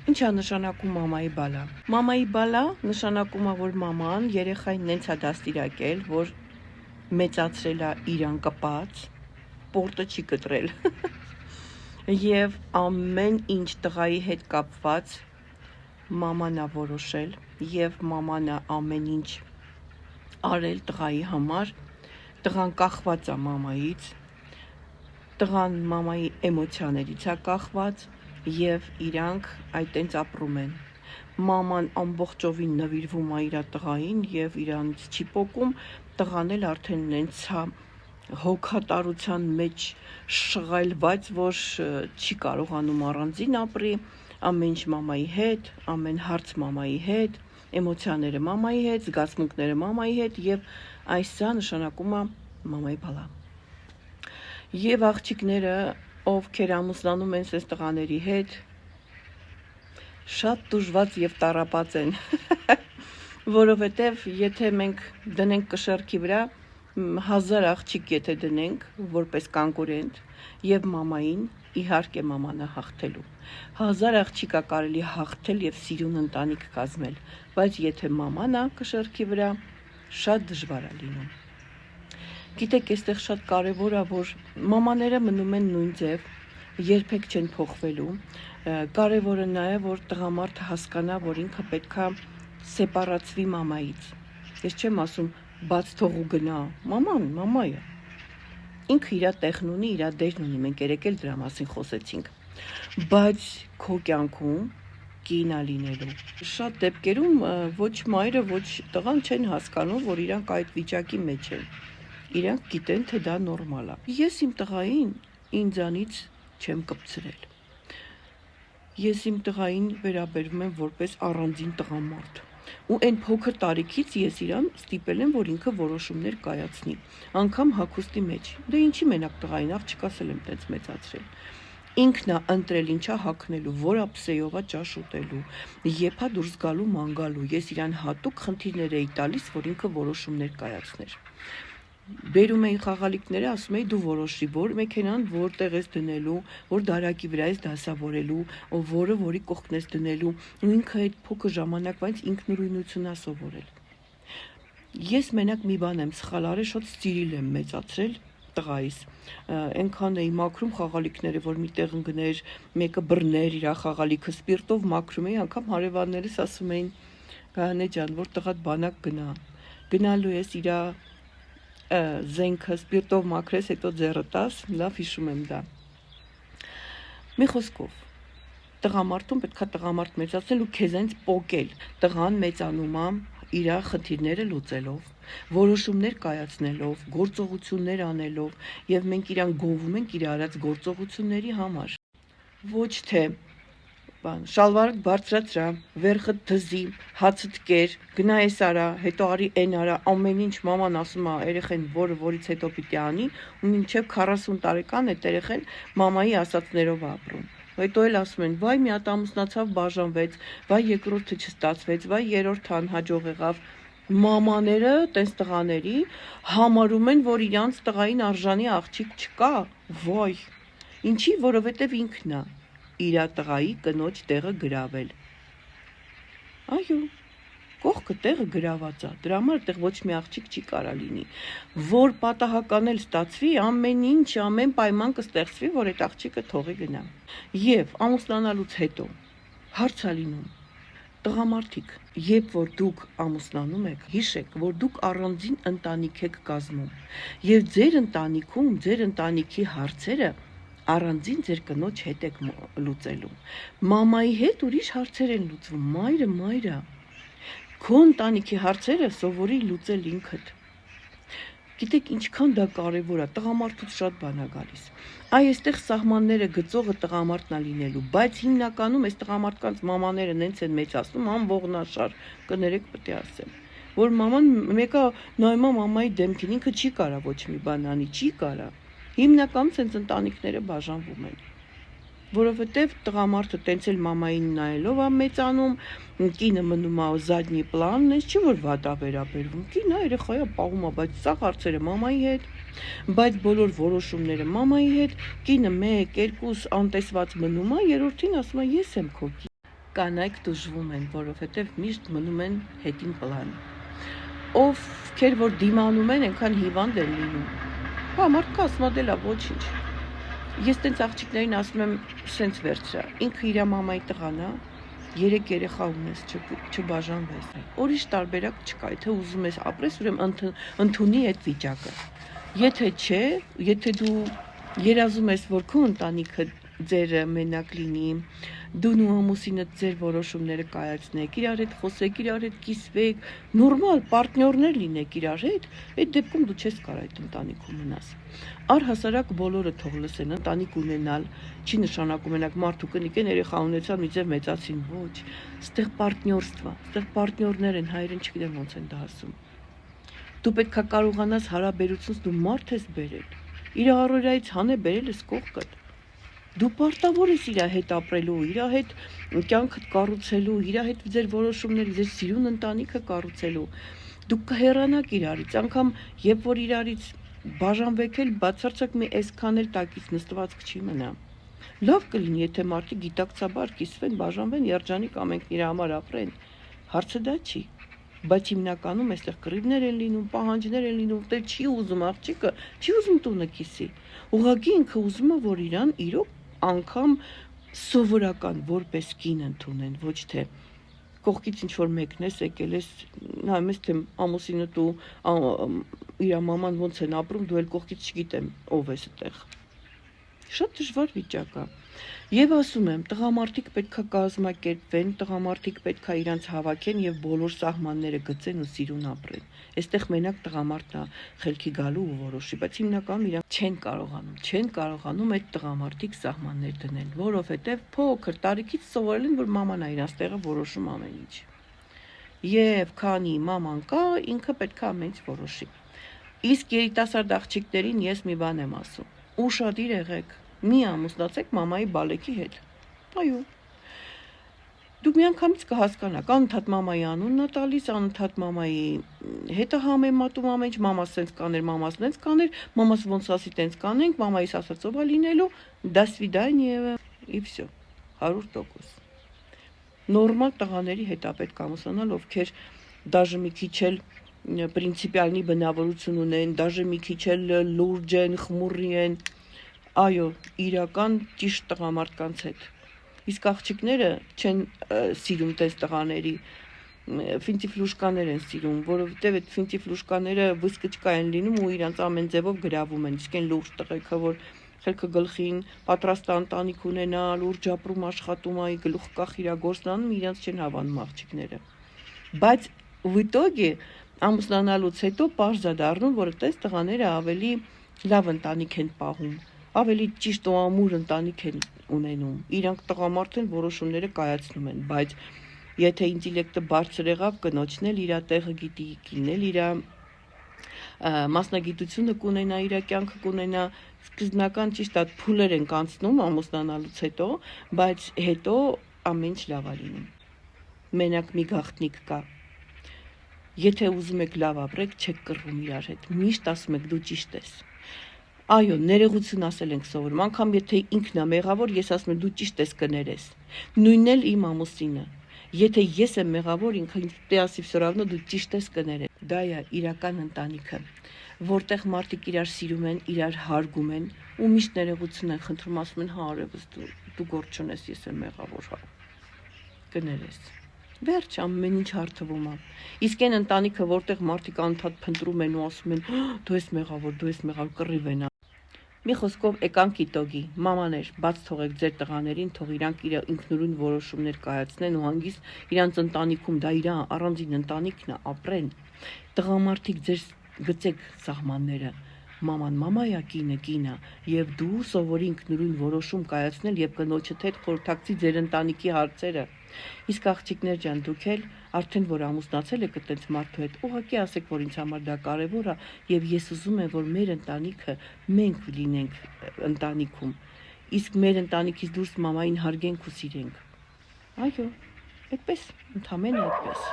Ինչ է նշանակում մամայի բալա։ Մամայի բալա նշանակում է, որ մաման երեխային նենց է դաստիարակել, որ մեծացրել է իրան կպած, պորտը չի կտրել։ Եվ ամեն ինչ տղայի հետ կապված մաման է որոշել եւ մաման է ամեն ինչ արել տղայի համար։ Տղան կախված է մամայից, տղան մամայի էմոցիաներից է կախված եւ իրանք այտենց ապրում են։ Մաման ամբողջովին նվիրվում է իր տղային եւ իրանից չի պոկում, տղան էլ արդեն նենց է հոգատարության մեջ շղայլված, որ չի կարողանում առանձին ապրի, ամեն ինչ մամայի հետ, ամեն հարց մամայի հետ, էմոցիաները մամայի հետ, զգացմունքները մամայի հետ եւ այսա նշանակում է մամայի բալա։ Եվ աղջիկները, ովքեր ամուսնանում են այս տղաների հետ, շատ դժվար եւ տառապած են, որովհետեւ եթե մենք դնենք կշեռքի վրա 1000 աղջիկ եթե դնենք որպես կոնկուրենտ եւ մամային, իհարկե մաման է հաղթելու։ 1000 աղջիկա կարելի հաղթել եւ սիրուն ընտանիք կազմել, բայց եթե մաման է կշեռքի վրա, շատ դժվար է լինում։ Գիտեք, այստեղ շատ կարևոր է, որ մամաները մնում են նույն ձև, երբեք չեն փոխվելու։ Կարևորը նա է, որ տղամարդը հասկանա, որ ինքը պետքա սեպարացվի մամայից։ Ես չեմ ասում բաց թող ու գնա, մաման, մամա է։ Ինքը իր տեղն ունի, իր դերն ունի, մենք երեք էլ դրա մասին խոսեցինք։ Բայց քո կյանքում կինա լինելու։ Շատ դեպքերում ոչ մայրը, ոչ տղան չեն հասկանում, որ իրանք այդ վիճակի մեջ են։ Իրանք գիտեն, թե դա նորմալ է։ Ես իմ տղային ինձանից չեմ կպցրել։ Ես իմ տղային վերաբերվում եմ որպես առանձին տղամարդ։ Ու այն փոքր տարիքից ես իրան ստիպել եմ, որ ինքը որոշումներ կայացնի, անգամ հագուստի մեջ։ Դե ինչի մենակ տղային աղջկասել եմ տենց մեծացրել։ Ինքն է ընտրել ինչա հագնելու, որ ապսեյովա ճաշ ուտելու, եփա դուրս գալու ման գալու։ Ես իրան հատուկ խնդիրներ էի տալիս, որ ինքը որոշումներ կայացներ։ Բերում էին խաղալիքները, ասում էի դու որոշի, որ մեքենան որտեղ ես դնելու, որ դարակի վրա ես դասավորելու, որը որի կողքն ես դնելու, ու ինքը այդ փոքր ժամանակվանից ինքնուրույնություն է սովորել։ Ես մենակ մի բան եմ սխալ արել, շատ ստիրիլ եմ մեծացրել տղայիս։ Այնքան էի մաքրում խաղալիքները, որ միտեղ ընկներ, մեկը բռներ իր խաղալիքը, սպիրտով մաքրում էի, անգամ հարևաններս ասում էին Գայանե ջան, որ տղադ բանակ գնա։ Գնալու ես իր զենքը սպիրտով մաքրես, հետո ձեռը տաս, լավ հիշում եմ դա։ Մի խոսքով, տղամարդուն պետքա տղամարդ մեծացնել ու քեզանից պոկել։ Տղան մեծանում է իր խնդիրները լուծելով, որոշումներ կայացնելով, գործողություններ անելով, եւ մենք իրան գովում ենք իր արած գործողությունների համար։ Ոչ թե շալվարը բարձրացրա, վերխը դզի, հացդ կեր, գնա էս արա, հետո արի այն արա, ամեն ինչ մաման ասում է երեխեն, որը որից հետո պիտի անի, ու մինչև 40 տարեկան այդ երեխեն մամայի ասածներով է ապրում։ Հետո էլ ասում են, վայ մի հատ ամուսնացավ, բաժանվեց, վայ երկրորդը չստացվեց, վայ երրորդը անհաջող եղավ։ Մամաները, տես տղաների, համարում են, որ իրանց տղային արժանի աղջիկ չկա, վայ։ Ինչի, որովհետև ինքն է իր տղայի կնոջ տեղը գրավել։ Այո, կողքը տեղը գրաված է, դրա համար այդտեղ ոչ մի աղջիկ չի կարա լինի, որ պատահական էլ ստացվի, ամեն ինչ, ամեն պայման կստեղծվի, որ այդ աղջիկը թողի գնա։ Եվ ամուսնանալուց հետո հարց է լինում, տղամարդիկ, երբ որ դուք ամուսնանում եք, հիշեք, որ դուք առանձին ընտանիք եք կազմում, եւ ձեր ընտանիքում, ձեր ընտանիքի հարցերը առանձին ձեր կնոջ հետ եք լուծելու։ Մամայի հետ ուրիշ հարցեր են լուծվում, մայրը։ Քո ընտանիքի հարցերը սովորի լուծել ինքդ։ Գիտեք ինչքան դա կարևոր է, տղամարդուց շատ բան է գալիս։ Այստեղ սահմանները գծողը տղամարդն է լինելու, բայց հիմնականում այս տղամարդկանց մամաները նենց են մեծացնում, անողնաշար, կներեք պետք է ասեմ, որ մաման մեկը նայում է մամայի դեմքին, ինքը չի կարա ոչ մի բան անի, չի կարա։ Հիմնականում ցենց ընտանիքները բաժանվում են, որովհետև տղամարդը տենց էլ մամային նայելով է մեծանում, կինը մնում է զադնի պլան, այս չի որ վատ է վերաբերվում, կինը երեխայա պահում է, բայց սա հարցերը մամայի հետ, բայց բոլոր որոշումները մամայի հետ, կինը 1-2 անտեսված մնում է, երրորդին ասում է ես եմ քո կին։ կանայք դժվում են, որովհետև միշտ մնում են հետին պլան։ Ովքեր որ դիմանում են, այնքան հիվանդ են լինում։ Հա, մարդը ասում է լավ, ոչինչ։ Ես տենց աղջիկներին ասում եմ, սենց վերցրա, ինքը իր մամայի տղան է, 3 երեխա ունես, չբաժանվես։ Ուրիշ տարբերակ չկա, եթե ուզում ես ապրես, ուրեմն ընդունի այդ վիճակը։ Եթե չէ, եթե դու երազում ես, որ քո ընտանիքը ձեր մենակ լինի, դու ու ամուսինդ ձեր որոշումները կայացնեք, իրար հետ խոսեք, իրար հետ կիսվեք, նորմալ պարտներներ լինեք իրար հետ, այդ դեպքում դու չես կարող այդ ընտանիքում մնաս։ Առհասարակ բոլորը թող լսեն, ընտանիք ունենալ չի նշանակում մենակ մարդու կնիկեն երեխա ունեցան մի ձև մեծացին, ոչ, ստեղ պարտներство, ստեղ պարտներներ են, հայերեն չգիտեմ ոնց են դա ասում։ Դու պետքա կարողանաս հարաբերությունս դու մարդ ես բերել, իր առօրյայից հան է բերել ես կողքդ։ Դու պարտավոր ես իր հետ ապրելու, իր հետ կյանքդ կառուցելու, իր հետ ձեր որոշումների, ձեր սիրուն ընտանիքը կառուցելու։ Դու կհեռանաք իրարից, անգամ երբ որ իրարից բաժանվեք էլ բացարձակ մի այսքան էլ տակից նստվածք չի մնա։ Լավ կլինի, եթե մարդիկ գիտակցաբար կիսվեն, բաժանվեն, երջանիկ ամենքն իր համար ապրեն։ Հարցը դա չի։ Բայց հիմնականում այստեղ կռիվներ են լինում, պահանջներ են լինում, դե չի ուզում աղջիկը, չի ուզում տունը կիսի։ Ուղղակի ինքը ուզում է, որ իրան իրոք անգամ սովորական որպես կին ընդունեն, ոչ թե կողքից ինչ որ մեկն ես եկել ես, նայում ես թե ամուսինդ ու իր մաման ոնց են ապրում, դու էլ կողքից չգիտեմ ով ես այդտեղ։ Շատ դժվար վիճակ է։ Եվ ասում եմ, տղամարդիկ պետքա կազմակերպվեն, տղամարդիկ պետքա իրանց հավաքեն եւ բոլոր սահմանները գծեն ու սիրուն ապրեն։ Այստեղ մենակ տղամարդն է խելքի գալու ու որոշի, բայց հիմնականում իրանք չեն կարողանում այդ տղամարդիկ սահմաններ դնել, որովհետեւ փոքր տարիքից սովորել են, որ մաման է իրանց տեղը որոշում ամեն ինչ։ Եվ քանի մաման կա, ինքը պետքա ամեն ինչ որոշի։ Իսկ երիտասարդ աղջիկներին ես մի բան եմ ասում. ուշադիր եղեք, մի ամուսնացեք մամայի բալեկի հետ։ Այո։ Դու միանգամից կհասկանաք, անընդհատ մամայի անունն է տալիս, անընդհատ մամայի հետ է համեմատում ամեն ինչ, մամաս սենց կաներ, մամաս նենց կաներ, մամաս ոնց ասի տենց կանենք, մամայիս ասածով է լինելու, դա սվիդանիե и всё, 100%։ Նորմալ տղաների հետ է պետք ամուսնանալ, ովքեր դաժե մի քիչ էլ պրինցիպիալնի բնավորություն ունեն, դաժե մի քիչ էլ լուրջ են, խմուրի են, այո, իրական ճիշտ տղամարդկանց հետ։ Իսկ աղջիկները չեն սիրում տես տղաների, ֆինտիֆլուշկաներ են սիրում, որովհետև այդ ֆինտիֆլուշկաները վսկճկա են լինում ու իրանց ամեն ձևով գրավում են, իսկ են լուրջ տղեկը, որ խելքը գլխին պատրաստ ընտանիք ունենա, լուրջ ապրում աշխատում է, գլուխ կախ իր գործն անում, իրանց չեն հավանում աղջիկները։ Բայց в итоге ամուսնանալուց հետո պարզ է դառնում, որ այդպես տղաները ավելի լավ ընտանիք են պահում, ավելի ճիշտ ու ամուր ընտանիք են ունենում։ Իրանք տղամարդ են որոշումները կայացնում են, բայց եթե ինտելեկտը բարձր եղավ, կնոջն էլ իր տեղը գիտի, կինն էլ իր մասնագիտությունը կունենա, իր կյանքը կունենա, սկզբնական ճիշտ է փուլեր են կանցնում ամուսնանալուց հետո, բայց հետո ամեն ինչ լավ է լինում։ Մենակ մի գաղտնիք կա։ Եթե ուզում եք լավ ապրեք, չեք կռվում իրար հետ։ Միշտ ասում եք դու ճիշտ ես։ Այո, ներողություն ասել ենք սովորում, անգամ եթե ինքն է մեղավոր, ես ասում եմ դու ճիշտ ես կներես։ Նույնն էլ իմ ամուսինը։ Եթե ես եմ մեղավոր, ինքը ինձ ասի всё равно դու ճիշտ ես կներես։ Դա է իրական ընտանիքը, որտեղ մարդիկ իրար սիրում են, իրար հարգում են ու միշտ ներողություն են խնդրում, ասում են հա արևս դու գործ չունես, ես եմ մեղավոր, հա։ Կներես։ Վերջ ամեն ինչ հարթվում է։ Իսկ այն ընտանիքը, որտեղ մարդիկ անընդհատ փնտրում են ու ասում են դու ես մեղավոր, կռիվ են։ Մի խոսքով եկանք իտոգի, մամաներ, բաց թողեք ձեր տղաներին, թող իրանք ինքնուրույն որոշումներ կայացնեն ու հանգիստ իրանց ընտանիքում, դա իր առանձին ընտանիքն է, ապրեն։ Տղամարդիկ ձեր գծեք սահմանները, մաման մամա է, կինը, եւ դու սովորի ինքնուրույն որոշում կայացնել եւ կնոջդ հետ խորհրդակցի ձեր ընտանիքի հարցերը։ Իսկ աղջիկներ ջան, դուք էլ արդեն որ ամուսնացել եք այդպես մարդու հետ, ուղղակի ասեք, որ ինձ համար դա կարևոր է եւ ես ուզում եմ, որ մեր ընտանիքը մենք լինենք ընտանիքում, իսկ մեր ընտանիքից դուրս մամային հարգենք ու սիրենք։ Այո, այդպես, ընդամենը այդպես։